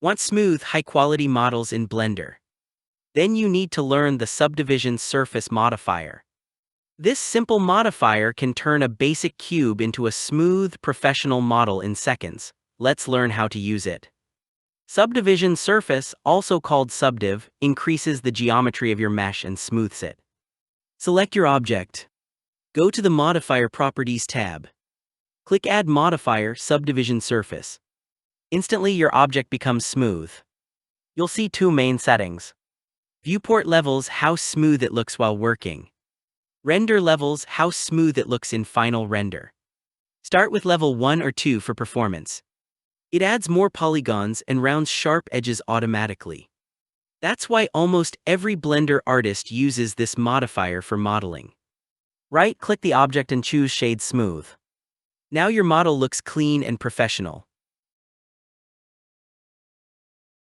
Want smooth, high-quality models in Blender? Then you need to learn the Subdivision Surface Modifier. This simple modifier can turn a basic cube into a smooth, professional model in seconds. Let's learn how to use it. Subdivision Surface, also called Subdiv, increases the geometry of your mesh and smooths it. Select your object. Go to the Modifier Properties tab. Click Add Modifier, Subdivision Surface. Instantly your object becomes smooth. You'll see two main settings. Viewport levels, how smooth it looks while working. Render levels, how smooth it looks in final render. Start with level 1 or 2 for performance. It adds more polygons and rounds sharp edges automatically. That's why almost every Blender artist uses this modifier for modeling. Right-click the object and choose Shade Smooth. Now your model looks clean and professional.